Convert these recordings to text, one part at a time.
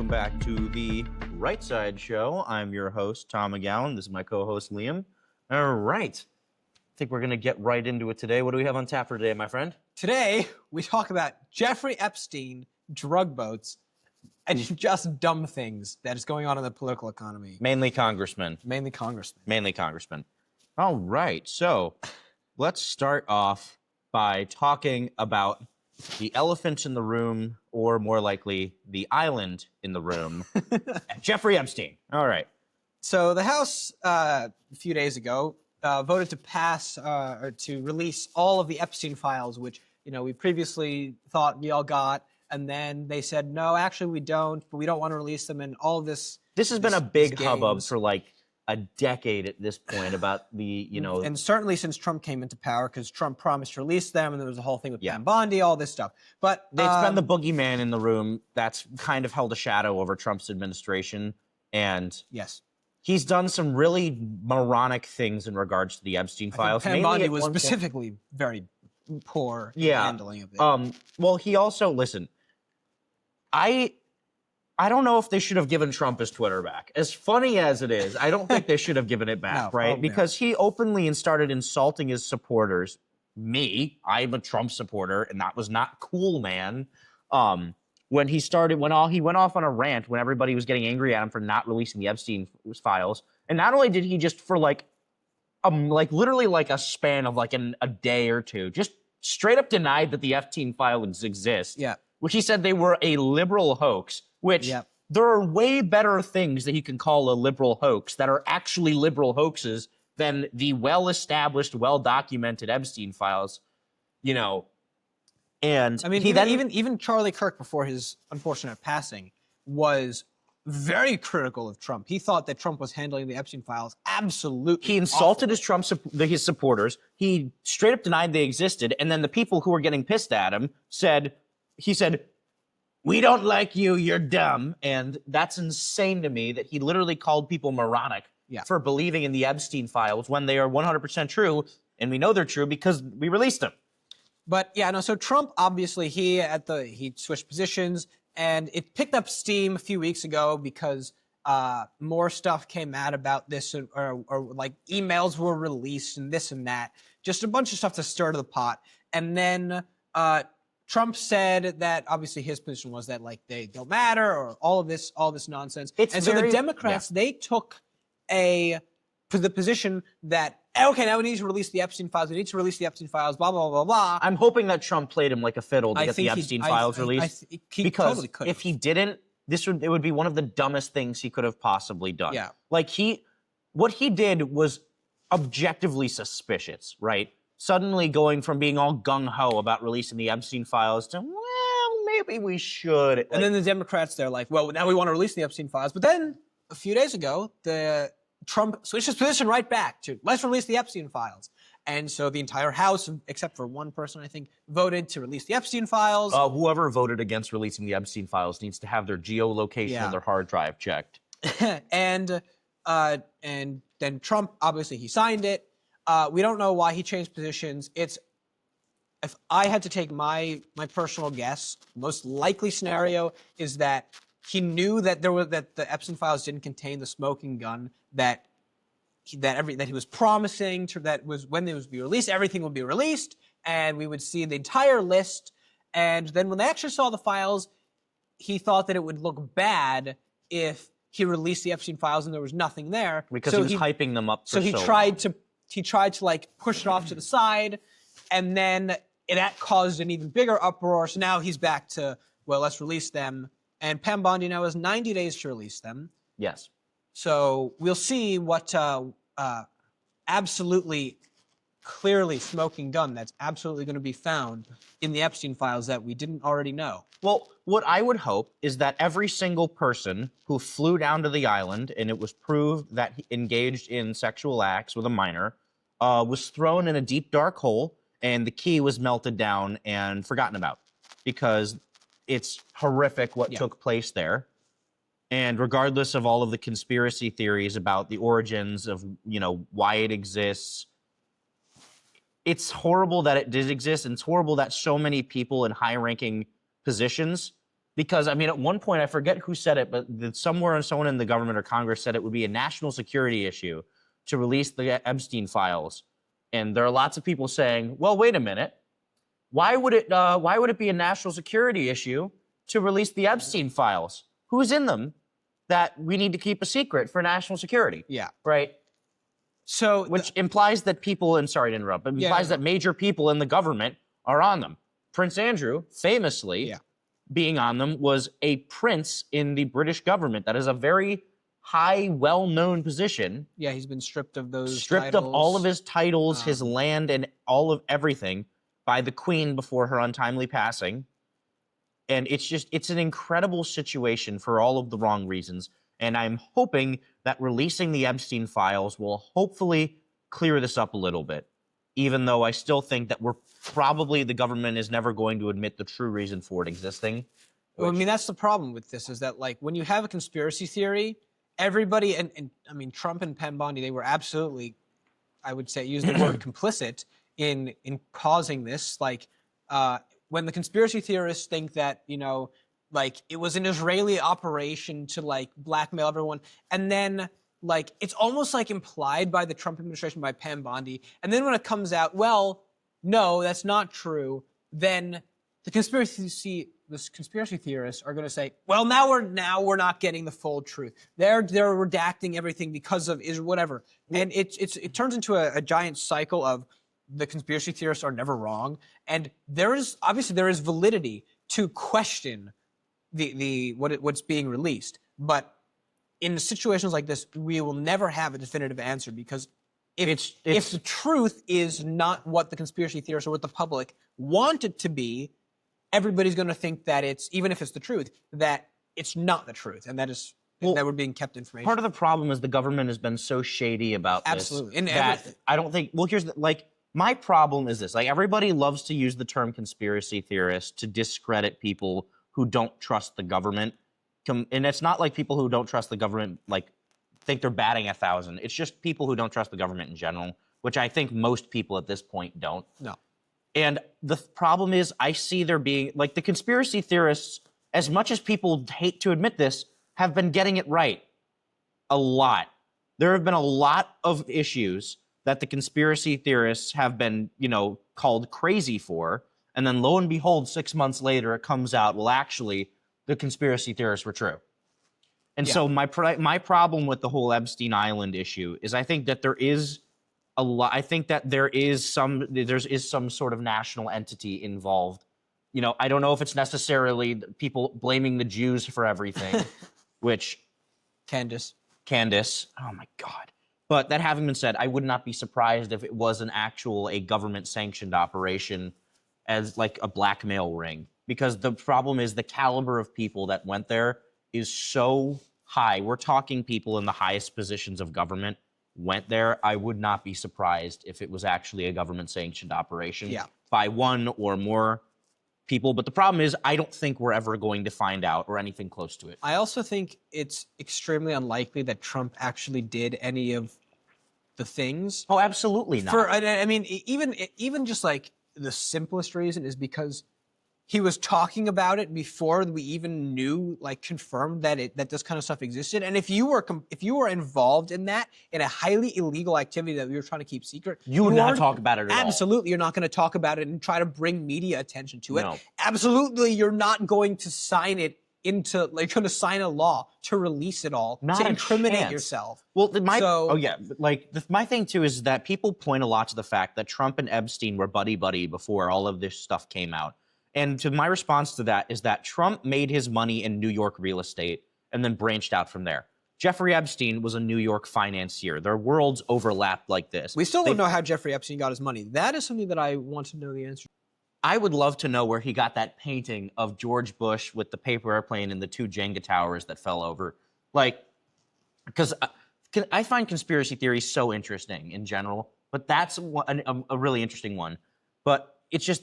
welcome back to the Right Side Show. I'm your host, Tom McGowan. This is my co-host, Liam. All right. I think we're going to get right into it today. What do we have on tap for today, my friend? Today, we talk about Jeffry Epstein, drug boats, and just dumb things that is going on in the political economy. Mainly congressmen. Mainly congressmen. Mainly congressmen. All right. So let's start off by talking about the elephant in the room, or more likely, the island in the room, Jeffrey Epstein. All right. So the House, a few days ago, voted to pass or to release all of the Epstein files, which we previously thought we all got, and then they said no, actually we don't, but we don't want to release them, and all of this. This has been a big hubbub for like a decade at this point about the and certainly since Trump came into power, because Trump promised to release them, and there was a whole thing with Pam Bondi, all this stuff. But it's been the boogeyman in the room that's kind of held a shadow over Trump's administration, and yes. He's done some really moronic things in regards to the Epstein files. Pam Bondi was specifically very poor in handling of it. Well, he also, listen, I don't know if they should have given Trump his Twitter back. As funny as it is, I don't think they should have given it back, right? Because he openly started insulting his supporters. Me, I'm a Trump supporter, and that was not cool, man. When he went off on a rant when everybody was getting angry at him for not releasing the Epstein files. And not only did he just for literally like a span of like a day or two, just straight up denied that the Epstein files exist. Yeah. Which he said they were a liberal hoax, which there are way better things that you can call a liberal hoax that are actually liberal hoaxes than the well-established, well-documented Epstein files, And I mean, even Charlie Kirk, before his unfortunate passing, was very critical of Trump. He thought that Trump was handling the Epstein files absolutely He insulted his supporters. He straight up denied they existed. And then the people who were getting pissed at him said, we don't like you, you're dumb. And that's insane to me that he literally called people moronic for believing in the Epstein files when they are 100% true. And we know they're true because we released them. But so Trump, obviously, he switched positions, and it picked up steam a few weeks ago because more stuff came out about this, or like emails were released and this and that, just a bunch of stuff to stir to the pot. And then Trump said that obviously his position was that like they don't matter, or all this nonsense. So the Democrats, they took the position that, okay, now we need to release the Epstein files. We need to release the Epstein files, blah, blah, blah, blah. I'm hoping that Trump played him like a fiddle to get the Epstein files released. Because totally could. If he didn't, it would be one of the dumbest things he could have possibly done. Yeah. Like what he did was objectively suspicious, right? Suddenly going from being all gung-ho about releasing the Epstein files to, well, maybe we should. And then the Democrats, they're like, well, now we want to release the Epstein files. But then a few days ago, Trump switched his position right back to let's release the Epstein files. And so the entire House, except for one person, I think, voted to release the Epstein files. Whoever voted against releasing the Epstein files needs to have their geolocation of their hard drive checked. and then Trump, obviously, he signed it. We don't know why he changed positions. If I had to take my personal guess, most likely scenario is that he knew that the Epstein files didn't contain the smoking gun that he was promising that was when they would be released, everything would be released, and we would see the entire list. And then when they actually saw the files, he thought that it would look bad if he released the Epstein files and there was nothing there. Because he was hyping them up. So he tried to like push it off to the side, and then that caused an even bigger uproar. So now he's back to, well, let's release them. And Pam Bondi now has 90 days to release them. Yes. So we'll see what absolutely clearly smoking gun that's absolutely going to be found in the Epstein files that we didn't already know. Well, what I would hope is that every single person who flew down to the island and it was proved that he engaged in sexual acts with a minor was thrown in a deep, dark hole, and the key was melted down and forgotten about, because it's horrific what took place there. And regardless of all of the conspiracy theories about the origins of, why it exists, it's horrible that it did exist, and it's horrible that so many people in high-ranking positions Because, I mean, at one point, I forget who said it, but somewhere someone in the government or Congress said it would be a national security issue to release the Epstein files. And there are lots of people saying, well, wait a minute. Why would it be a national security issue to release the Epstein files? Who's in them that we need to keep a secret for national security? Yeah. Right? So Which implies that people, and sorry to interrupt, but implies that major people in the government are on them. Prince Andrew, famously, being on them, was a prince in the British government. That is a very high, well-known position. Yeah, he's been stripped of those stripped titles. of all of his titles, his land, and all of everything by the Queen before her untimely passing. And it's an incredible situation for all of the wrong reasons. And I'm hoping that releasing the Epstein files will hopefully clear this up a little bit, even though I still think that the government is never going to admit the true reason for it existing. Well, I mean, that's the problem with this, is that, like, when you have a conspiracy theory, everybody, and I mean, Trump and Penn Bondi, they were absolutely, I would say, use the word complicit in causing this. Like, when the conspiracy theorists think that, you know, like, it was an Israeli operation to, like, blackmail everyone, and then, like, it's almost like implied by the Trump administration, by Pam Bondi, and then when it comes out, well, no, that's not true, then the conspiracy theorists are going to say, well, now we're not getting the full truth. They're redacting everything because of whatever, and it turns into a giant cycle of the conspiracy theorists are never wrong, and there is validity to question what's being released, but in situations like this, we will never have a definitive answer, because if the truth is not what the conspiracy theorists or what the public want it to be, everybody's going to think that even if it's the truth, that it's not the truth, and that we're being kept information. Part of the problem is the government has been so shady about this. Absolutely. That I don't think, well, my problem is this. Like, everybody loves to use the term conspiracy theorist to discredit people who don't trust the government. And it's not like people who don't trust the government, like, think they're batting 1,000. It's just people who don't trust the government in general, which I think most people at this point don't. No. And the problem is, I see there being, like, the conspiracy theorists, as much as people hate to admit this, have been getting it right a lot. There have been a lot of issues that the conspiracy theorists have been, called crazy for. And then lo and behold, 6 months later, it comes out, well, actually, the conspiracy theorists were true. And so my problem with the whole Epstein Island issue is I think that there is some sort of national entity involved. I don't know if it's necessarily people blaming the Jews for everything, which Candace. Oh my God. But that having been said, I would not be surprised if it was a government-sanctioned operation as like a blackmail ring. Because the problem is the caliber of people that went there is so high. We're talking people in the highest positions of government went there. I would not be surprised if it was actually a government-sanctioned operation by one or more people. But the problem is, I don't think we're ever going to find out or anything close to it. I also think it's extremely unlikely that Trump actually did any of the things. Oh, absolutely not. I mean, even just like the simplest reason is because he was talking about it before we even knew, like, confirmed that this kind of stuff existed. And if you were involved in that, in a highly illegal activity that we were trying to keep secret, you would not talk about it at all. Absolutely, you're not going to talk about it and try to bring media attention to it. No. Absolutely, you're not going to sign it going to sign a law to release it all, to incriminate yourself. Well, my thing too is that people point a lot to the fact that Trump and Epstein were buddy-buddy before all of this stuff came out. And to my response to that is that Trump made his money in New York real estate and then branched out from there. Jeffrey Epstein was a New York financier. Their worlds overlapped like this. We still don't know how Jeffrey Epstein got his money. That is something that I want to know the answer to. I would love to know where he got that painting of George Bush with the paper airplane and the 2 Jenga towers that fell over. Like, because I find conspiracy theories so interesting in general, but that's a really interesting one. But it's just,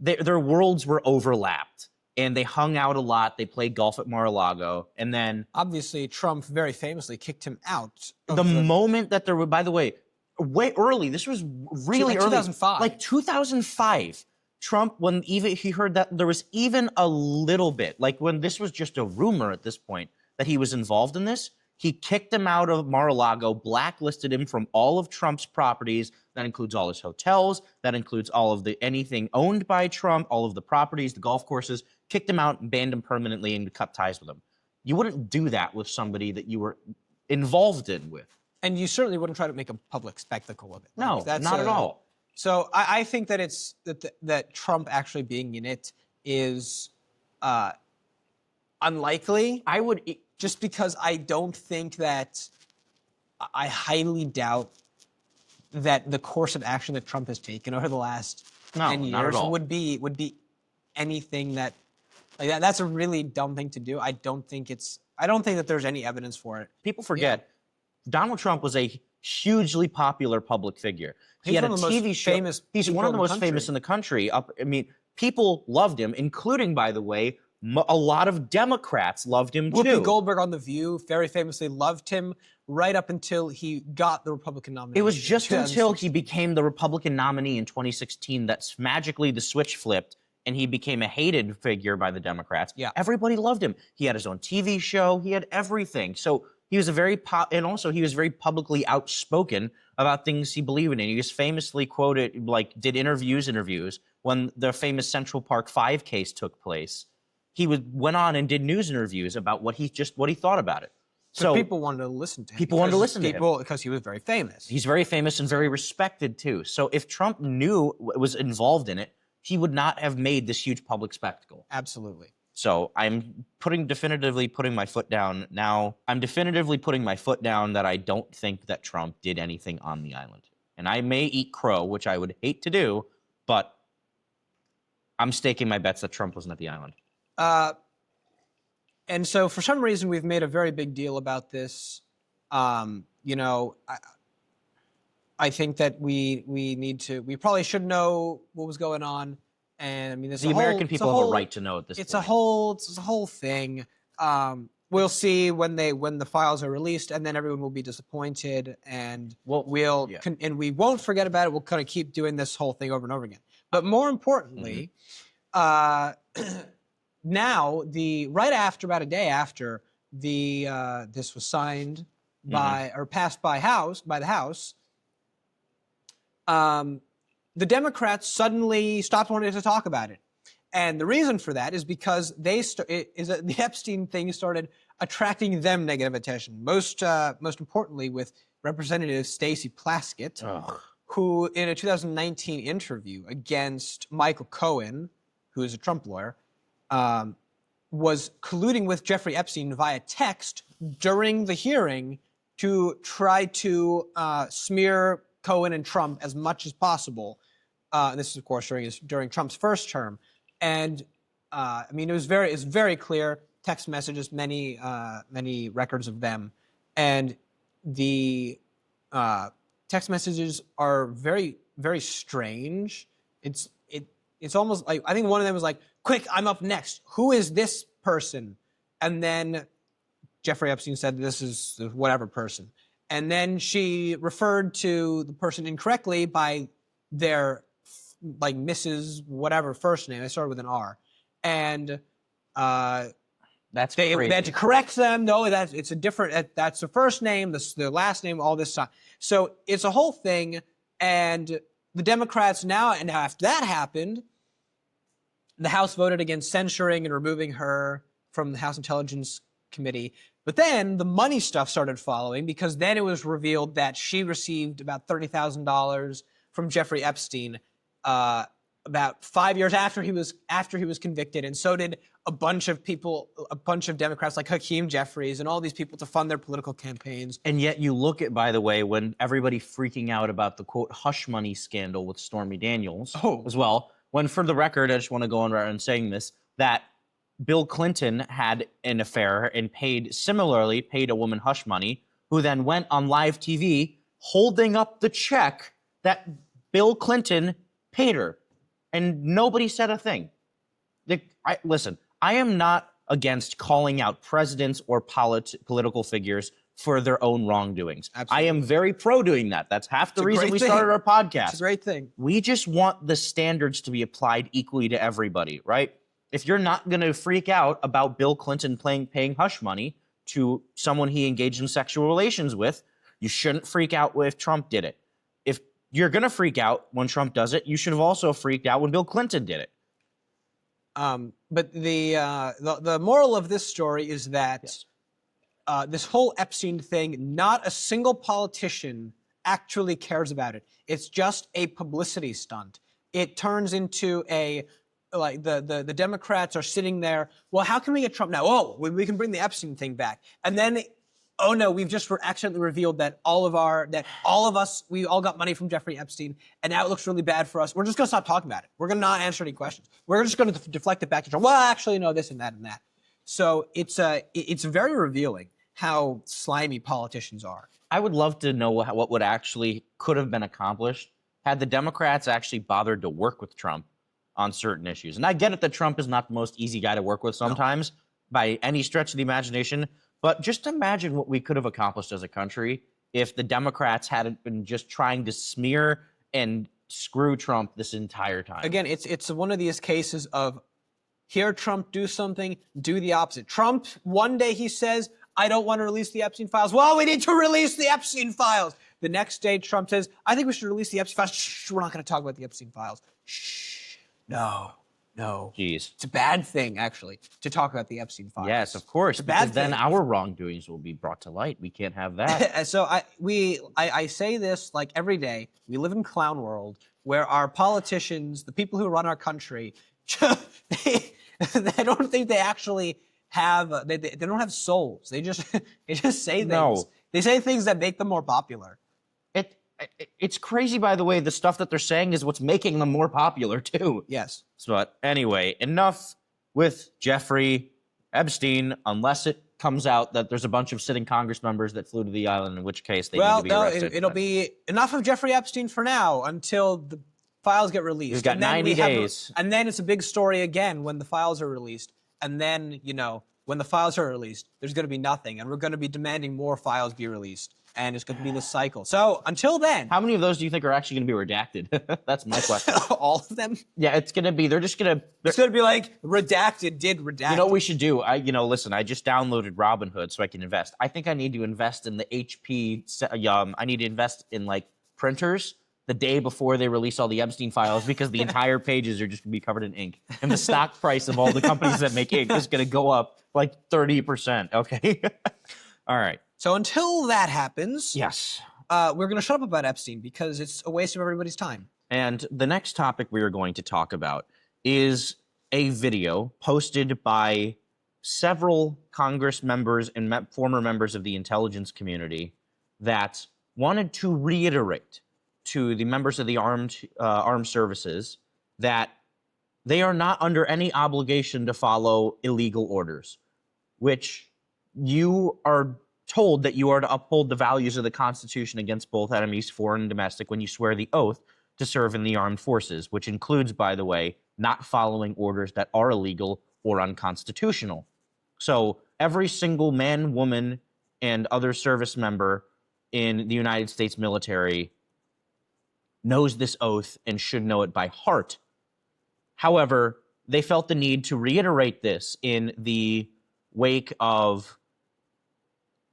their worlds were overlapped, and they hung out a lot. They played golf at Mar-a-Lago, and then obviously Trump very famously kicked him out. The moment that there were, by the way, way early. This was really early, 2005. like 2005. Trump, when even he heard that there was even a little bit, like when this was just a rumor at this point that he was involved in this, he kicked him out of Mar-a-Lago, blacklisted him from all of Trump's properties. That includes all his hotels. That includes all of anything owned by Trump, all of the properties, the golf courses. Kicked him out and banned him permanently and cut ties with him. You wouldn't do that with somebody that you were involved in with. And you certainly wouldn't try to make a public spectacle of it. No, that's not at all. So I think that it's that Trump actually being in it is unlikely. I would just because I don't think that I highly doubt that the course of action that Trump has taken over the last 10 years would be anything that like that. That's a really dumb thing to do. I don't think that there's any evidence for it. People forget Donald Trump was a hugely popular public figure. He had a TV show. He's one of the most famous in the country. I mean, people loved him, including, by the way, a lot of Democrats loved him too. Whoopi Goldberg on The View very famously loved him right up until he got the Republican nomination. It was just until he became the Republican nominee in 2016 that magically the switch flipped and he became a hated figure by the Democrats. Yeah. Everybody loved him. He had his own TV show. He had everything. So he was and also he was very publicly outspoken about things he believed in. He was famously quoted, did interviews when the famous Central Park 5 case took place. He went on and did news interviews about what he thought about it. So people wanted to listen to him. People wanted to listen to him because he was very famous. He's very famous and very respected too. So if Trump was involved in it, he would not have made this huge public spectacle. Absolutely. So I'm definitively putting my foot down now. I'm definitively putting my foot down that I don't think that Trump did anything on the island. And I may eat crow, which I would hate to do, but I'm staking my bets that Trump wasn't at the island. And so for some reason, we've made a very big deal about this. I think that we probably should know what was going on. And I mean, the American people have a right to know at this point. It's a whole thing. We'll see when the files are released, and then everyone will be disappointed, and and we won't forget about it. We'll kind of keep doing this whole thing over and over again. But more importantly, now about a day after this was signed or passed by the House, the Democrats suddenly stopped wanting to talk about it. And the reason for that is because the Epstein thing started attracting them negative attention. Most importantly with Representative Stacey Plaskett, who in a 2019 interview against Michael Cohen, who is a Trump lawyer, was colluding with Jeffrey Epstein via text during the hearing to try to smear Cohen and Trump as much as possible. This is, of course, during Trump's first term. And I mean, it's very clear, text messages, many records of them. And the text messages are very, very strange. It's almost like, I think one of them was like, quick, I'm up next. Who is this person? And then Jeffrey Epstein said, this is whatever person. And then she referred to the person incorrectly by their Mrs. whatever first name. They started with an R. And that's they crazy. had to correct them. No, it's a different, that's the first name, the last name, all this stuff. So it's a whole thing. And the Democrats now after that happened, the House voted against censuring and removing her from the House Intelligence Committee. But then the money stuff started following, because then it was revealed that she received about $30,000 from Jeffrey Epstein about 5 years after he was convicted, and so did a bunch of Democrats like Hakeem Jeffries and all these people to fund their political campaigns. And yet you look at, by the way, when everybody freaking out about the quote hush money scandal with Stormy Daniels as well. When, for the record, I just want to go on record and saying this, that Bill Clinton had an affair and paid a woman hush money, who then went on live TV holding up the check that Bill Clinton paid her. And nobody said a thing. Listen, I am not against calling out presidents or political figures for their own wrongdoings. Absolutely. I am very pro doing that. That's half the reason we started our podcast. It's a great thing. We just want the standards to be applied equally to everybody, right? If you're not going to freak out about Bill Clinton paying hush money to someone he engaged in sexual relations with, you shouldn't freak out if Trump did it. If you're going to freak out when Trump does it, you should have also freaked out when Bill Clinton did it. But the moral of this story is that this whole Epstein thing, not a single politician actually cares about it. It's just a publicity stunt. It turns into the Democrats are sitting there. Well, how can we get Trump now? Oh, we can bring the Epstein thing back, and then, oh no, we've just accidentally revealed that all of us, we all got money from Jeffrey Epstein, and now it looks really bad for us. We're just gonna stop talking about it. We're gonna not answer any questions. We're just gonna deflect it back to Trump. Well, actually, no, this and that and that. So it's very revealing how slimy politicians are. I would love to know what would actually could have been accomplished had the Democrats actually bothered to work with Trump on certain issues. And I get it that Trump is not the most easy guy to work with sometimes by any stretch of the imagination, but just imagine what we could have accomplished as a country if the Democrats hadn't been just trying to smear and screw Trump this entire time. Again, it's one of these cases of hear Trump do something, do the opposite. Trump, one day he says, I don't want to release the Epstein files. Well, we need to release the Epstein files. The next day, Trump says, I think we should release the Epstein files. Shh, we're not going to talk about the Epstein files. Shh, no. Jeez. It's a bad thing, actually, to talk about the Epstein files. Yes, of course, because then our wrongdoings will be brought to light. We can't have that. So I say this like every day. We live in clown world where our politicians, the people who run our country, they don't think they actually have they don't have souls. They just say things. No. They say things that make them more popular. It's crazy, by the way. The stuff that they're saying is what's making them more popular too. Yes. But anyway, enough with Jeffrey Epstein, unless it comes out that there's a bunch of sitting Congress members that flew to the island, in which case they need to be arrested. It'll be enough of Jeffrey Epstein for now until the files get released. We've got 90 days. And then it's a big story again when the files are released. And then, when the files are released, there's going to be nothing. And we're going to be demanding more files be released. And it's going to be this cycle. So until then. How many of those do you think are actually going to be redacted? That's my question. All of them? Yeah, it's going to be, It's going to be like, redacted, did redacted. You know what we should do? Listen, I just downloaded Robinhood so I can invest. I think I need to invest in the HP, I need to invest in like printers the day before they release all the Epstein files because the entire pages are just going to be covered in ink. And the stock price of all the companies that make ink is going to go up like 30%, okay? All right. So until that happens, yes, we're going to shut up about Epstein because it's a waste of everybody's time. And the next topic we are going to talk about is a video posted by several Congress members and former members of the intelligence community that wanted to reiterate to the members of the armed services that they are not under any obligation to follow illegal orders, which you are told that you are to uphold the values of the Constitution against both enemies, foreign and domestic, when you swear the oath to serve in the armed forces, which includes, by the way, not following orders that are illegal or unconstitutional. So every single man, woman, and other service member in the United States military knows this oath and should know it by heart. However, they felt the need to reiterate this in the wake of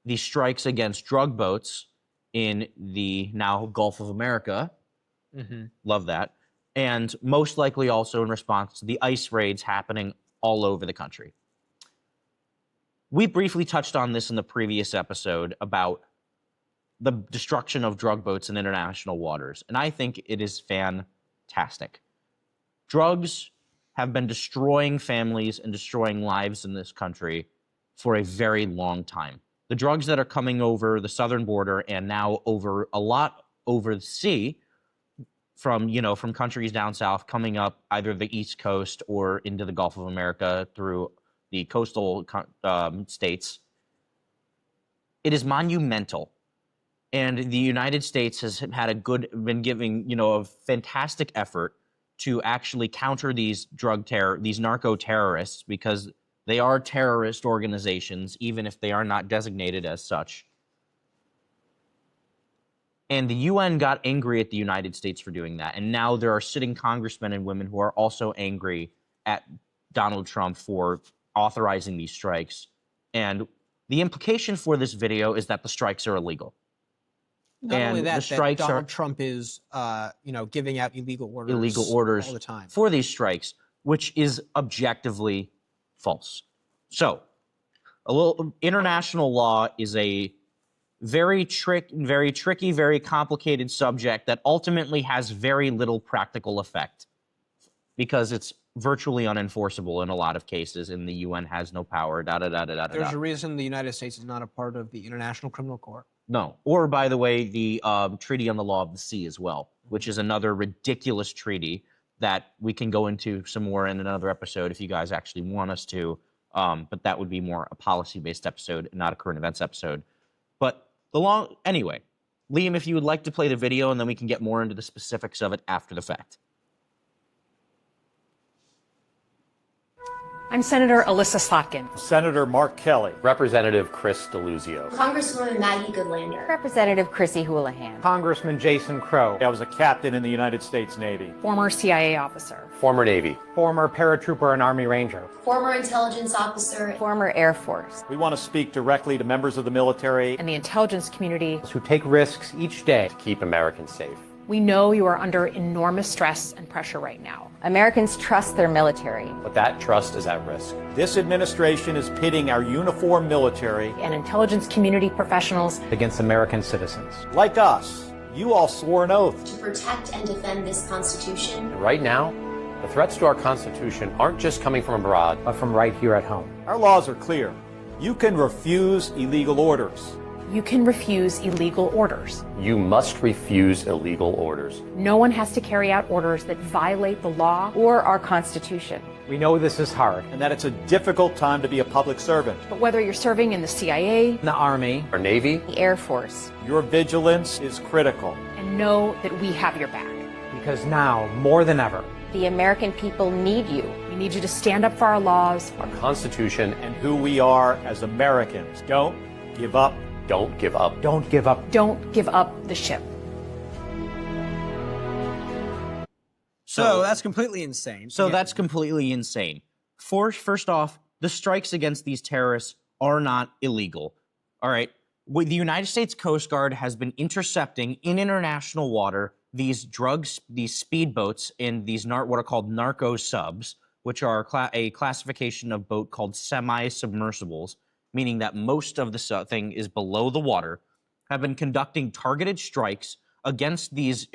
the strikes against drug boats in the now Gulf of America. Mm-hmm. Love that. And most likely also in response to the ICE raids happening all over the country. We briefly touched on this in the previous episode about the destruction of drug boats in international waters, and I think it is fantastic. Drugs have been destroying families and destroying lives in this country for a very long time. The drugs that are coming over the southern border and now over the sea from countries down south coming up either the East Coast or into the Gulf of America through the coastal states, it is monumental. And the United States has been giving a fantastic effort to actually counter these narco terrorists, because they are terrorist organizations, even if they are not designated as such. And the UN got angry at the United States for doing that. And now there are sitting congressmen and women who are also angry at Donald Trump for authorizing these strikes. And the implication for this video is that the strikes are illegal. Not only And the that, strikes Donald are Trump is, giving out illegal illegal all orders the time. for these strikes, which is objectively false. So, a little international law is a very tricky, very complicated subject that ultimately has very little practical effect because it's virtually unenforceable in a lot of cases, and the UN has no power. There's a reason the United States is not a part of the International Criminal Court. No. Or, by the way, the Treaty on the Law of the Sea as well, which is another ridiculous treaty that we can go into some more in another episode if you guys actually want us to. But that would be more a policy-based episode, not a current events episode. But anyway, Liam, if you would like to play the video, and then we can get more into the specifics of it after the fact. I'm Senator Alyssa Slotkin. Senator Mark Kelly. Representative Chris Deluzio. Congresswoman Maggie Goodlander. Representative Chrissy Houlihan. Congressman Jason Crow. I was a captain in the United States Navy. Former CIA officer. Former Navy. Former paratrooper and Army Ranger. Former intelligence officer. Former Air Force. We want to speak directly to members of the military And the intelligence community. Who take risks each day To keep Americans safe. We know you are under enormous stress and pressure right now. Americans trust their military. But that trust is at risk. This administration is pitting our uniformed military, And intelligence community professionals. against American citizens. like us. You all swore an oath. To protect and defend this Constitution. And right now, the threats to our Constitution aren't just coming from abroad. But from right here at home. Our laws are clear. You can refuse illegal orders. You can refuse illegal orders. You must refuse illegal orders. No one has to carry out orders that violate the law. Or our Constitution. We know this is hard. And that it's a difficult time to be a public servant. But whether you're serving in the CIA, The Army. Our Navy, The Air Force. Your vigilance is critical. and know that we have your back. Because now, more than ever, The American people need you. We need you to stand up for our laws. our Constitution, And who we are as Americans. Don't give up. don't give up. don't give up. Don't give up the ship. So that's completely insane. So Yeah. that's completely insane. First off, the strikes against these terrorists are not illegal. All right. The United States Coast Guard has been intercepting in international water these drugs, these speedboats, and these what are called narco subs, which are a classification of boat called semi-submersibles, meaning that most of the thing is below the water, have been conducting targeted strikes against these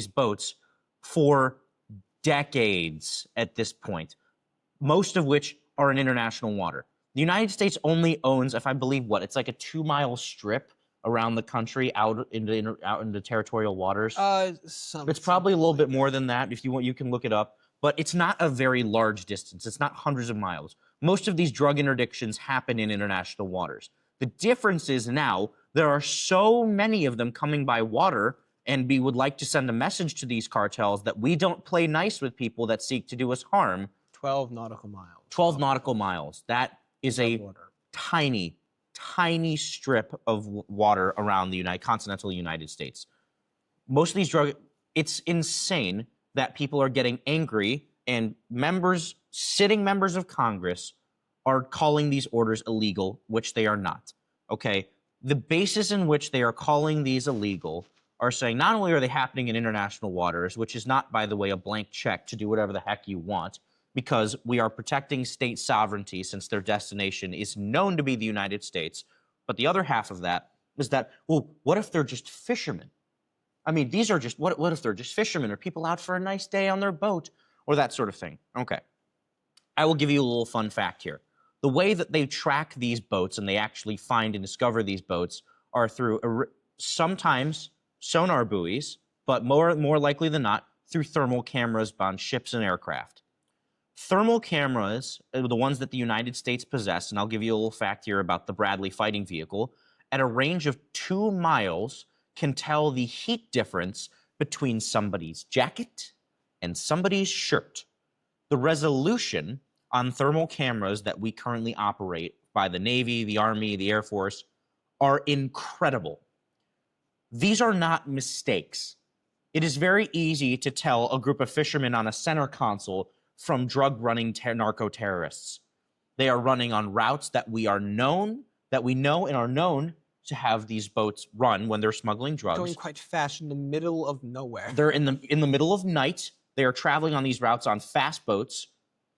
boats for decades at this point, most of which are in international water. The United States only owns, if I believe it's like a 2-mile strip around the country out into territorial waters. It's probably a little bit more than that. If you want, you can look it up. But it's not a very large distance. It's not hundreds of miles. Most of these drug interdictions happen in international waters. The difference is now there are so many of them coming by water, and we would like to send a message to these cartels that we don't play nice with people that seek to do us harm. 12 nautical miles. 12 nautical miles. That is a Water. tiny, tiny strip of water around the continental United States. Most of these it's insane that people are getting angry, and sitting members of Congress are calling these orders illegal, which they are not. Okay? The basis in which they are calling these illegal are saying not only are they happening in international waters, which is not, by the way, a blank check to do whatever the heck you want, because we are protecting state sovereignty since their destination is known to be the United States. But the other half of that is that, well, what if they're just fishermen? I mean, these are just, what if they're just fishermen or people out for a nice day on their boat or that sort of thing? Okay. I will give you a little fun fact here. The way that they track these boats and they actually find and discover these boats are through sometimes sonar buoys, but more likely than not, through thermal cameras on ships and aircraft. Thermal cameras, the ones that the United States possess, and I'll give you a little fact here about the Bradley fighting vehicle, at a range of 2 miles can tell the heat difference between somebody's jacket and somebody's shirt. The resolution on thermal cameras that we currently operate by the Navy, the Army, the Air Force are incredible. These are not mistakes. It is very easy to tell a group of fishermen on a center console from drug-running narco-terrorists. They are running on routes that we know and are known to have these boats run when they're smuggling drugs. Going quite fast in the middle of nowhere. They're in the middle of night. They are traveling on these routes on fast boats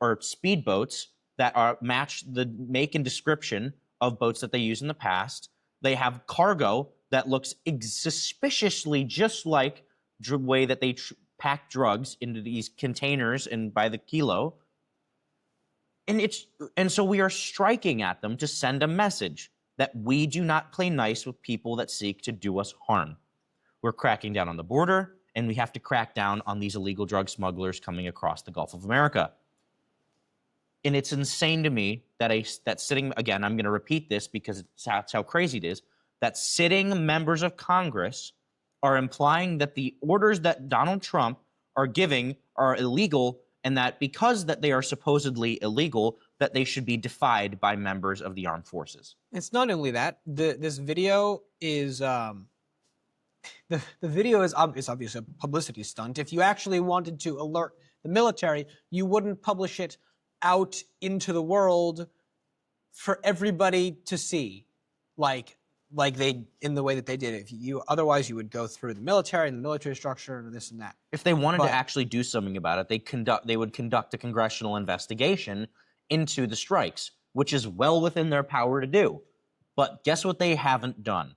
or speed boats that match the make and description of boats that they used in the past. They have cargo that looks suspiciously just like the way that they pack drugs into these containers and by the kilo. And so we are striking at them to send a message that we do not play nice with people that seek to do us harm. We're cracking down on the border, and we have to crack down on these illegal drug smugglers coming across the Gulf of America. And it's insane to me that sitting, again, I'm going to repeat this because that's how crazy it is, that sitting members of Congress are implying that the orders that Donald Trump are giving are illegal, and that because that they are supposedly illegal, that they should be defied by members of the armed forces. It's not only that. This video is the video is obviously a publicity stunt. If you actually wanted to alert the military, you wouldn't publish it out into the world for everybody to see, like they in the way that they did it. Otherwise you would go through the military and the military structure and this and that. If they wanted to actually do something about it, they would conduct a congressional investigation into the strikes, which is well within their power to do. But guess what they haven't done?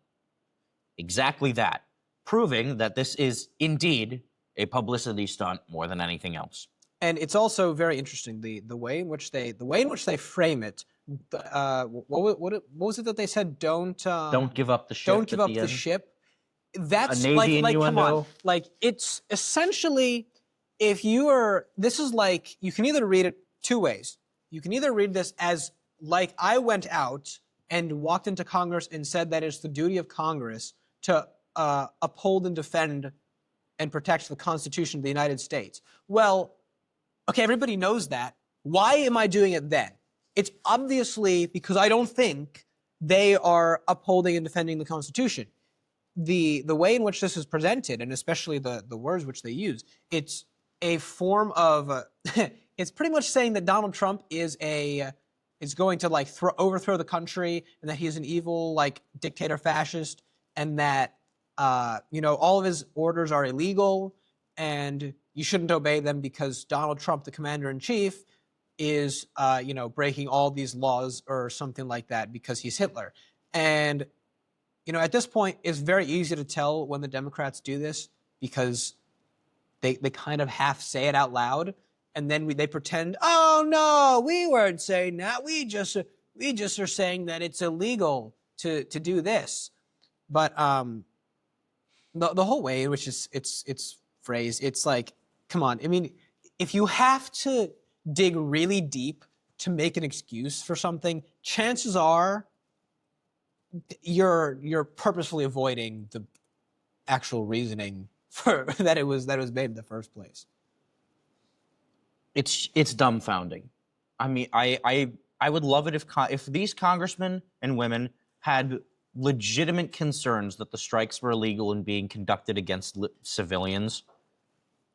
Exactly that, proving that this is indeed a publicity stunt more than anything else. And it's also very interesting the way in which they frame it. What was it that they said? Don't give up the ship. Don't give up the ship. That's a Navy like come on. innuendo. Like it's essentially, if you are, this is like, you can either read it two ways. You can either read this as like I went out and walked into Congress and said that it's the duty of Congress to uphold and defend and protect the Constitution of the United States. Well, okay, everybody knows that. Why am I doing it then? It's obviously because I don't think they are upholding and defending the Constitution. The way in which this is presented, and especially the words which they use, it's a form of it's pretty much saying that Donald Trump is going to like overthrow the country, and that he's an evil like dictator fascist, and that all of his orders are illegal, and you shouldn't obey them because Donald Trump, the commander-in-chief, is breaking all these laws or something like that because he's Hitler. And at this point, it's very easy to tell when the Democrats do this because they kind of half say it out loud, and then they pretend, oh no, we weren't saying that. We just are saying that it's illegal to do this. But the whole way in which it's phrased, it's like, come on. I mean, if you have to dig really deep to make an excuse for something, chances are you're purposefully avoiding the actual reasoning for that it was made in the first place. It's dumbfounding. I mean, I would love it if these congressmen and women had legitimate concerns that the strikes were illegal and being conducted against civilians.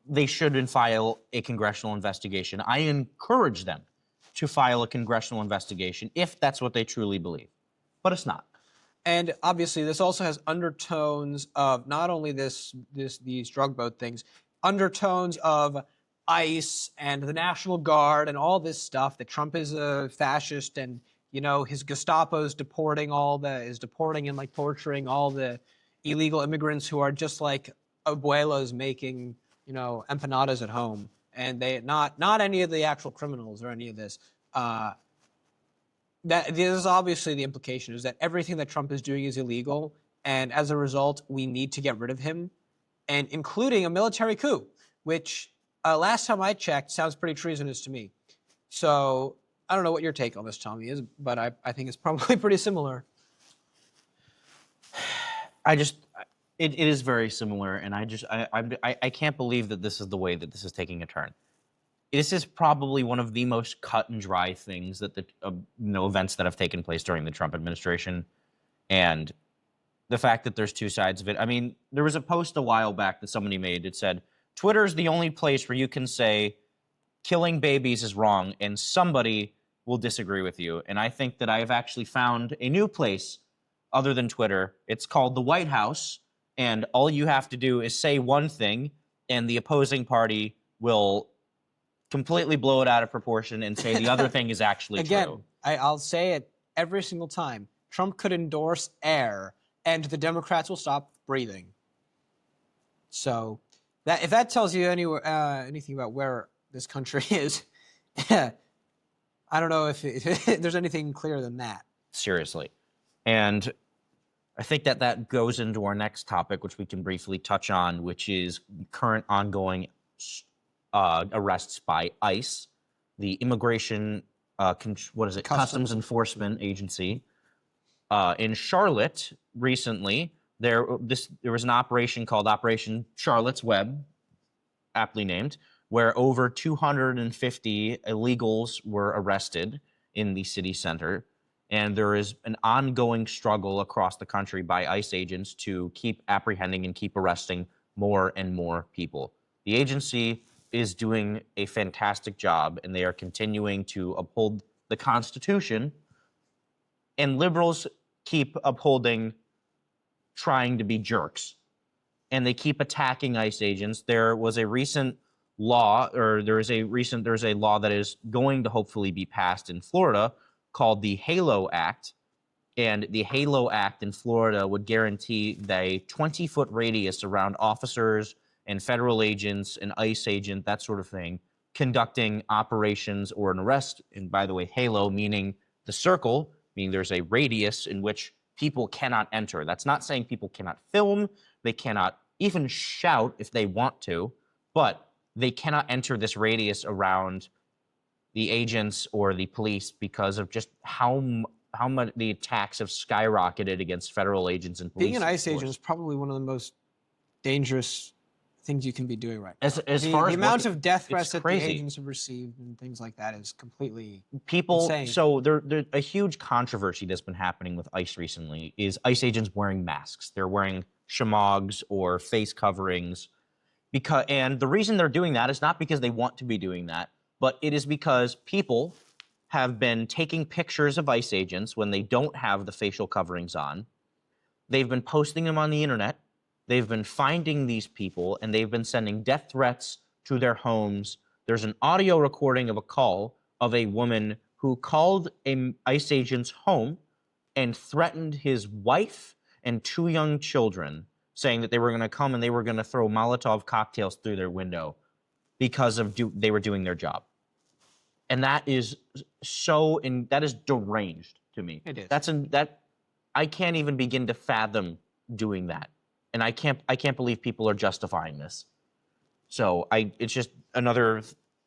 They should file a congressional investigation. I encourage them to file a congressional investigation if that's what they truly believe. But it's not. And obviously, this also has undertones of not only these drug boat things, undertones of ICE and the National Guard and all this stuff, that Trump is a fascist and, his Gestapo is deporting and like torturing all the illegal immigrants who are just like abuelas making, empanadas at home. And they not any of the actual criminals or any of this. That this is obviously the implication, is that everything that Trump is doing is illegal, and as a result, we need to get rid of him, and including a military coup, which last time I checked sounds pretty treasonous to me. So I don't know what your take on this, Tommy, is, but I think it's probably pretty similar. It is very similar, and I can't believe that this is the way that this is taking a turn. This is probably one of the most cut and dry things that events that have taken place during the Trump administration, and the fact that there's two sides of it. I mean, there was a post a while back that somebody made. It said, Twitter's the only place where you can say killing babies is wrong and somebody will disagree with you. And I think that I have actually found a new place other than Twitter. It's called the White House. And all you have to do is say one thing and the opposing party will completely blow it out of proportion and say the other thing is actually true. I'll say it every single time. Trump could endorse air and the Democrats will stop breathing. So that if that tells you anything about where this country is, I don't know if there's anything clearer than that. Seriously. And I think that goes into our next topic, which we can briefly touch on, which is current ongoing arrests by ICE, the Immigration, Customs Enforcement Agency. In Charlotte recently, there was an operation called Operation Charlotte's Web, aptly named, where over 250 illegals were arrested in the city center. And there is an ongoing struggle across the country by ICE agents to keep apprehending and keep arresting more and more people. The agency is doing a fantastic job, and they are continuing to uphold the Constitution. And liberals keep upholding trying to be jerks. And they keep attacking ICE agents. There was a recent law, or there's a law that is going to hopefully be passed in Florida called the HALO Act. And the HALO Act in Florida would guarantee the 20-foot radius around officers and federal agents, an ICE agent, that sort of thing, conducting operations or an arrest. And by the way, HALO meaning the circle, meaning there's a radius in which people cannot enter. That's not saying people cannot film, they cannot even shout if they want to, but they cannot enter this radius around the agents or the police because of just how much the attacks have skyrocketed against federal agents and police. Being an ICE agent is probably one of the most dangerous things you can be doing right now. The amount of death threats that the agents have received and things like that is completely insane. So there's a huge controversy that's been happening with ICE recently is ICE agents wearing masks. They're wearing shamogs or face coverings. And the reason they're doing that is not because they want to be doing that, but it is because people have been taking pictures of ICE agents when they don't have the facial coverings on. They've been posting them on the internet. They've been finding these people, and they've been sending death threats to their homes. There's an audio recording of a call of a woman who called an ICE agent's home and threatened his wife and 2 young children, saying that they were going to come and they were going to throw Molotov cocktails through their window because of they were doing their job. And that is that is deranged to me. It is. I can't even begin to fathom doing that. And I can't believe people are justifying this. So it's just another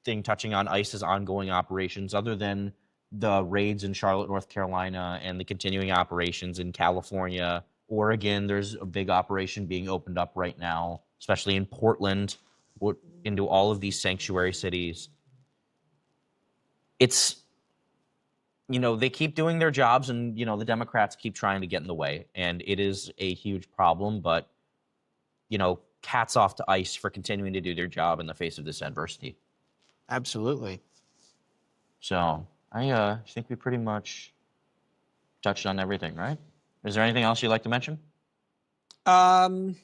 thing touching on ICE's ongoing operations, other than the raids in Charlotte, North Carolina, and the continuing operations in California, Oregon. There's a big operation being opened up right now, especially in Portland, into all of these sanctuary cities. It's, they keep doing their jobs, and, the Democrats keep trying to get in the way. And it is a huge problem, but, hats off to ICE for continuing to do their job in the face of this adversity. Absolutely. So I think we pretty much touched on everything, right? Is there anything else you'd like to mention? Any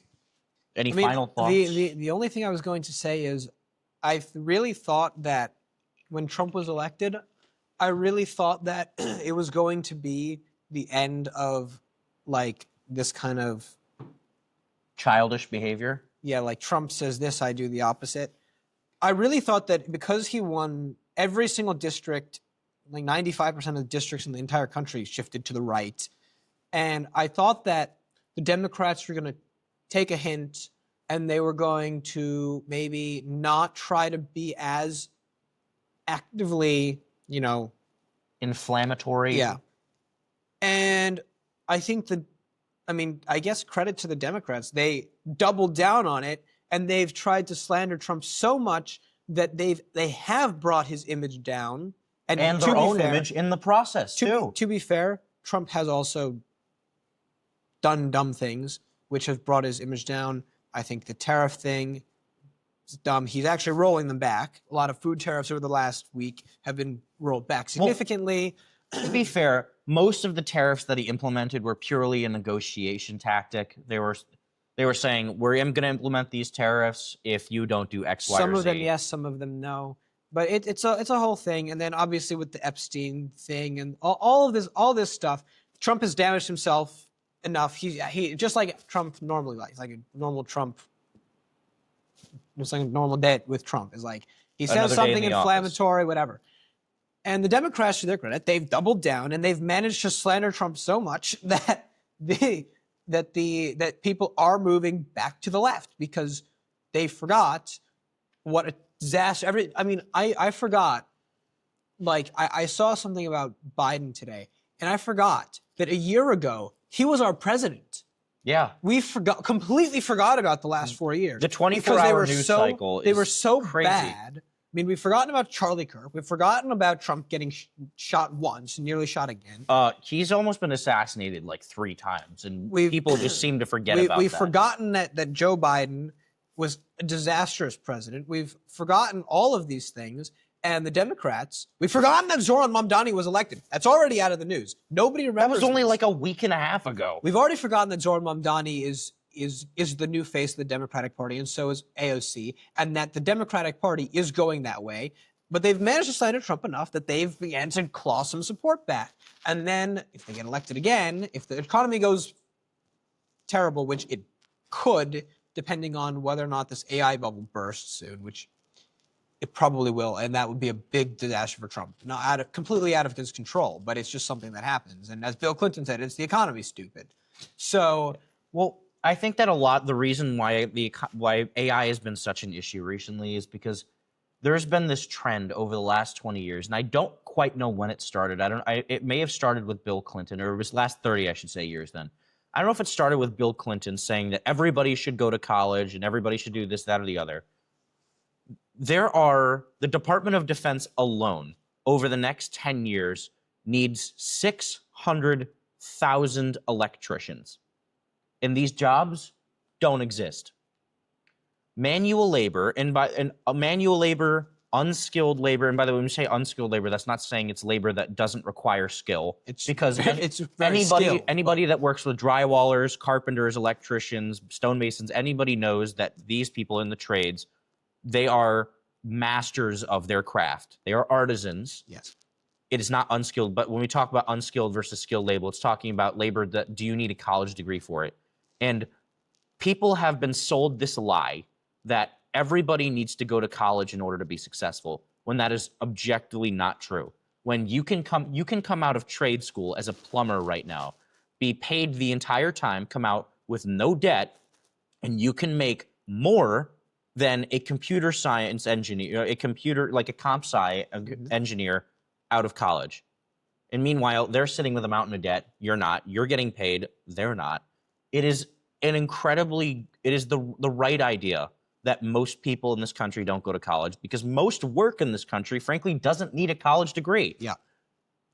final thoughts? The only thing I was going to say is I really thought that when Trump was elected, I really thought that it was going to be the end of this kind of childish behavior. Yeah, like Trump says this, I do the opposite. I really thought that because he won every single district, 95% of the districts in the entire country shifted to the right. And I thought that the Democrats were going to take a hint and they were going to maybe not try to be as actively, inflammatory. Yeah. And I think I guess credit to the Democrats. They doubled down on it, and they've tried to slander Trump so much that they have brought his image down. And their own image in the process, too. To be fair, Trump has also done dumb things, which have brought his image down. I think the tariff thing is dumb. He's actually rolling them back. A lot of food tariffs over the last week have been rolled back significantly. To be fair, most of the tariffs that he implemented were purely a negotiation tactic. They were saying, we're going to implement these tariffs if you don't do X, Y, Some or Z. of them yes, some of them no. But it's a whole thing. And then obviously with the Epstein thing and all this stuff, Trump has damaged himself enough. He just like Trump normally likes, like a normal Trump, just like a normal day with Trump is like he says Another day in something the inflammatory, whatever. And the Democrats, to their credit, they've doubled down and they've managed to slander Trump so much that that people are moving back to the left because they forgot what a disaster. I forgot. Like I saw something about Biden today, and I forgot that a year ago he was our president. Yeah. We completely forgot about the last 4 years. The 24-hour news cycle They were is so crazy. bad. I mean, we've forgotten about Charlie Kirk. We've forgotten about Trump getting shot once, nearly shot again. He's almost been assassinated like 3 times, and We've- people just seem to forget about We've that. forgotten that Joe Biden was a disastrous president. We've forgotten all of these things. And the Democrats, we've forgotten that Zoran Mamdani was elected. That's already out of the news. Nobody That remembers. was only this. like a week and a half ago. We've already forgotten that Zoran Mamdani is the new face of the Democratic Party, and so is AOC, and that the Democratic Party is going that way. But they've managed to slander Trump enough that they've began to claw some support back. And then if they get elected again, if the economy goes terrible, which it could, depending on whether or not this AI bubble bursts soon, which it probably will, and that would be a big disaster for Trump. Not completely out of his control, but it's just something that happens. And as Bill Clinton said, it's the economy, stupid. So, Well, I think that the reason why AI has been such an issue recently is because there's been this trend over the last 20 years, and I don't quite know when it started. It may have started with Bill Clinton, or it was last 30, I should say, years then. I don't know if it started with Bill Clinton saying that everybody should go to college and everybody should do this, that, or the other. The Department of Defense alone, over the next 10 years, needs 600,000 electricians. And these jobs don't exist. Manual labor, unskilled labor, and by the way, when we say unskilled labor, that's not saying it's labor that doesn't require skill. Because it's very skilled. anybody that works with drywallers, carpenters, electricians, stonemasons, anybody knows that these people in the trades, they are masters of their craft. They are artisans. yes. It is not unskilled, but when we talk about unskilled versus skilled labor, it's talking about labor that do you need a college degree for it? And people have been sold this lie that everybody needs to go to college in order to be successful, when that is objectively not true. When you can come out of trade school as a plumber right now, be paid the entire time, come out with no debt, and you can make more than a computer science engineer, a comp sci engineer out of college. And meanwhile, they're sitting with a mountain of debt. You're not. You're getting paid. They're not. It is the right idea that most people in this country don't go to college, because most work in this country, frankly, doesn't need a college degree. Yeah.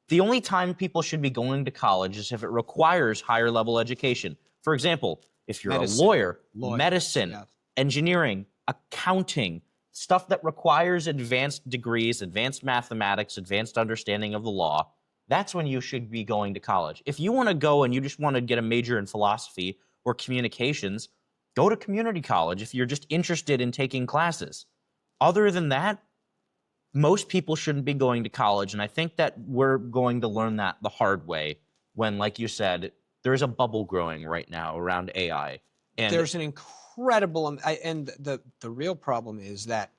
The only time people should be going to college is if it requires higher level education. For example, if you're Medicine. a lawyer, Lawyer, medicine, yeah. engineering, accounting, stuff that requires advanced degrees, advanced mathematics, advanced understanding of the law, that's when you should be going to college. If you want to go and you just want to get a major in philosophy or communications, go to community college if you're just interested in taking classes. Other than that, most people shouldn't be going to college, and I think that we're going to learn that the hard way when, like you said, there's a bubble growing right now around AI. And There's an incredible, and the real problem is that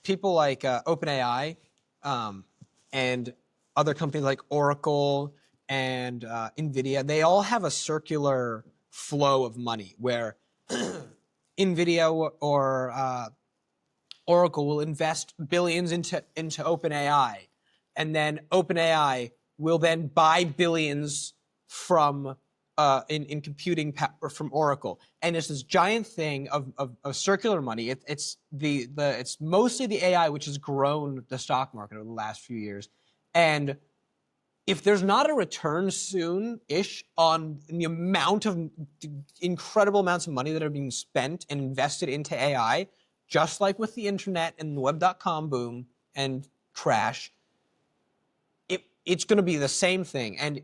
people like OpenAI and other companies like Oracle and NVIDIA, they all have a circular flow of money where NVIDIA or Oracle will invest billions into OpenAI, and then OpenAI will then buy billions from in computing power from Oracle, and it's this giant thing of circular money. It's mostly the AI which has grown the stock market over the last few years, and if there's not a return soon-ish on the amount of incredible amounts of money that are being spent and invested into AI, just like with the internet and the web.com boom and crash, it's going to be the same thing. And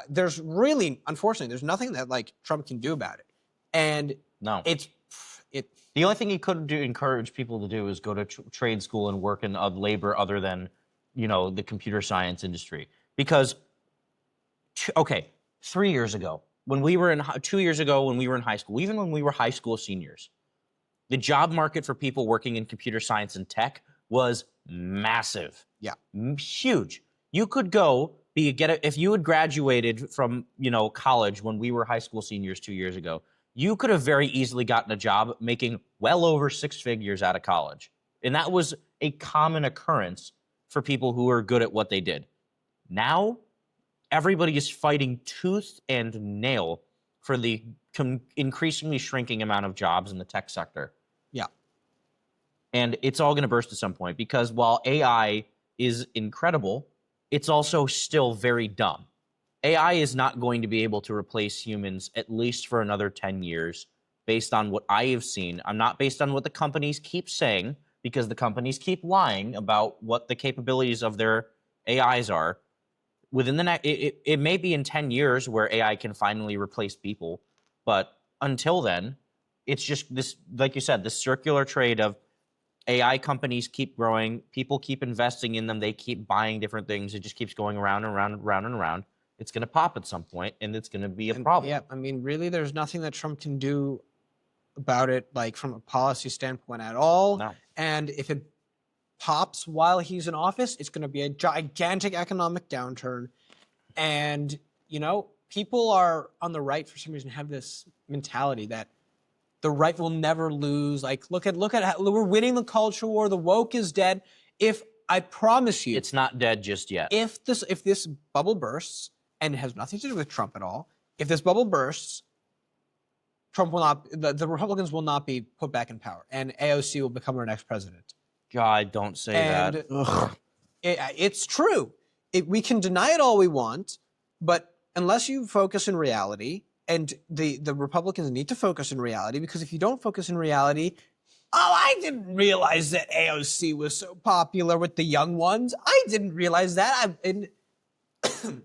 there's really, unfortunately, there's nothing that like Trump can do about it. And No. The only thing he could do, encourage people to do, is go to trade school and work in labor other than, the computer science industry. Because, 3 years ago, when we were in 2 years ago when we were in high school, even when we were high school seniors, the job market for people working in computer science and tech was massive. Yeah. Huge. You could go if you had graduated from, college when we were high school seniors 2 years ago, you could have very easily gotten a job making well over 6 figures out of college. And that was a common occurrence for people who were good at what they did. Now, everybody is fighting tooth and nail for the increasingly shrinking amount of jobs in the tech sector. Yeah. And it's all going to burst at some point, because while AI is incredible, it's also still very dumb. AI is not going to be able to replace humans at least for another 10 years, based on what I have seen. I'm not based on what the companies keep saying, because the companies keep lying about what the capabilities of their AIs are. Within the next, it may be in 10 years where AI can finally replace people, but until then, it's just this, like you said, this circular trade of AI companies keep growing, people keep investing in them, they keep buying different things, it just keeps going around and around and around and around. It's going to pop at some point, and it's going to be a problem. Yeah, I mean, really, there's nothing that Trump can do about it, like from a policy standpoint at all. No. And if it pops while he's in office, it's going to be a gigantic economic downturn. And, people are on the right for some reason have this mentality that the right will never lose. Like, look at how we're winning the culture war. The woke is dead. I promise you, It's not dead just yet. if this bubble bursts, and it has nothing to do with Trump at all, if this bubble bursts, Trump will not, the Republicans will not be put back in power, and AOC will become our next president. God, don't say And that. Ugh. It's true. We can deny it all we want, but unless you focus in reality, and the Republicans need to focus in reality, because if you don't focus in reality, I didn't realize that AOC was so popular with the young ones. I didn't realize that.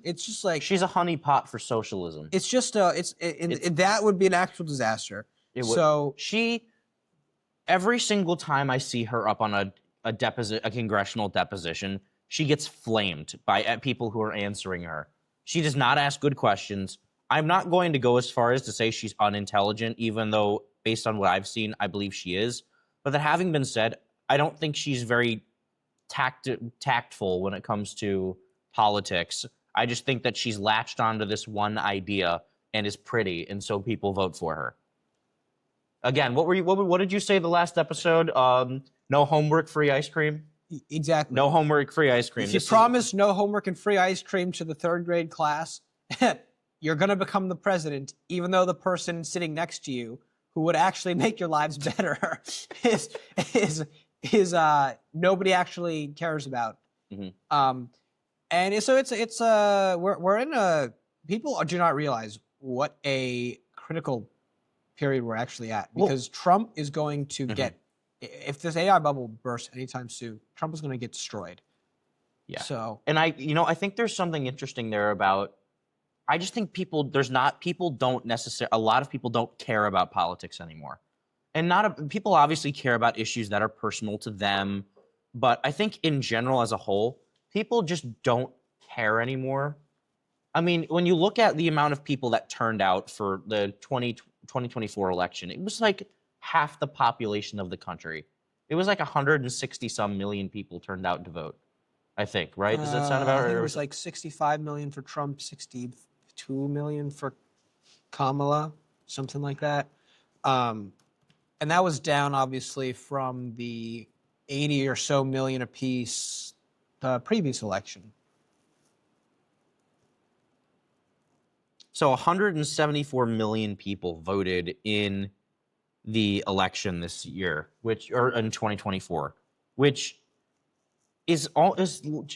It's just like, She's a honeypot for socialism. it's just that would be an actual disaster. It would- So Every single time I see her up on a congressional deposition, she gets flamed by people who are answering her. She does not ask good questions. I'm not going to go as far as to say she's unintelligent, even though, based on what I've seen, I believe she is. But that having been said, I don't think she's very tactful when it comes to politics. I just think that she's latched onto this one idea and is pretty, and so people vote for her. Again, what did you say the last episode? No homework, free ice cream? exactly. No homework, free ice cream. If you promise no homework and free ice cream to the 3rd grade class, you're going to become the president, even though the person sitting next to you who would actually make your lives better is nobody actually cares about. Mm-hmm. And so we're in a, people do not realize what a critical period we're actually at, because Trump is going to get, if this AI bubble bursts anytime soon, Trump is going to get destroyed. Yeah. So, and I think there's something interesting there about, I just think a lot of people don't care about politics anymore. And people obviously care about issues that are personal to them, but I think in general as a whole, people just don't care anymore. I mean, when you look at the amount of people that turned out for the 2024 election, it was like half the population of the country. It was like 160 some million people turned out to vote, I think, right? Does that sound about I right? think it was like 65 million for Trump, 62 million for Kamala, something like that. And that was down, obviously, from the 80 or so million apiece the previous election. So 174 million people voted in the election this year, or in 2024, which is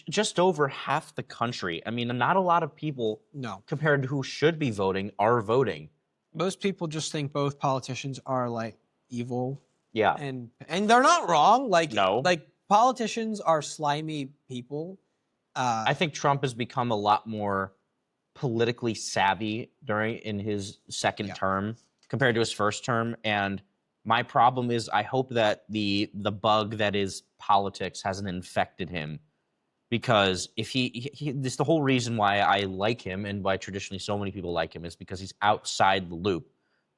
just over half the country. I mean, not a lot of people, compared to who should be voting, are voting. Most people just think both politicians are like evil. Yeah. And they're not wrong. Like, No. Like politicians are slimy people. I think Trump has become a lot more politically savvy in his second term compared to his first term. And my problem is I hope that the bug that is politics hasn't infected him, because if this is the whole reason why I like him and why traditionally so many people like him is because he's outside the loop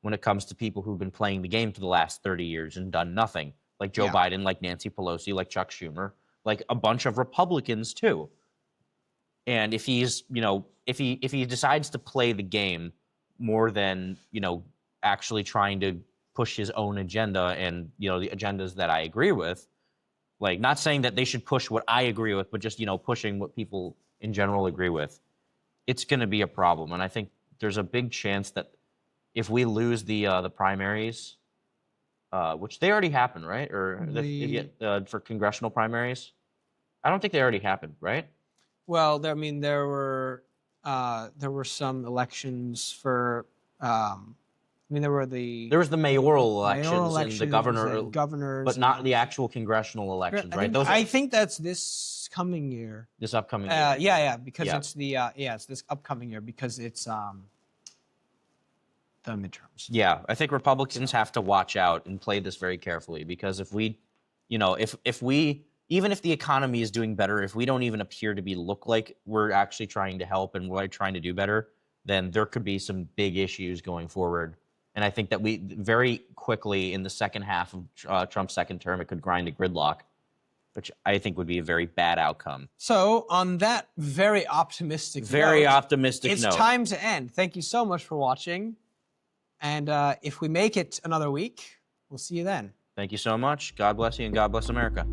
when it comes to people who've been playing the game for the last 30 years and done nothing, like Joe Biden, like Nancy Pelosi, like Chuck Schumer, like a bunch of Republicans too. And if he's, if he decides to play the game more than, actually trying to push his own agenda and, the agendas that I agree with, like not saying that they should push what I agree with, but just, pushing what people in general agree with, it's going to be a problem. And I think there's a big chance that if we lose the primaries, which they already happened, right? Or for congressional primaries, I don't think they already happened, right? Well, there were some elections for. There was the mayoral elections and the governors, but not the actual congressional elections, right? I think that's this coming year. This upcoming year. Because it's it's this upcoming year because it's the midterms. Yeah, I think Republicans have to watch out and play this very carefully, because if we, if we, even if the economy is doing better, if we don't even appear to look like we're actually trying to help and we're trying to do better, then there could be some big issues going forward. And I think that we very quickly in the second half of Trump's second term, it could grind to gridlock, which I think would be a very bad outcome. So on that very optimistic note, it's time to end. Thank you so much for watching. And if we make it another week, we'll see you then. Thank you so much. God bless you and God bless America.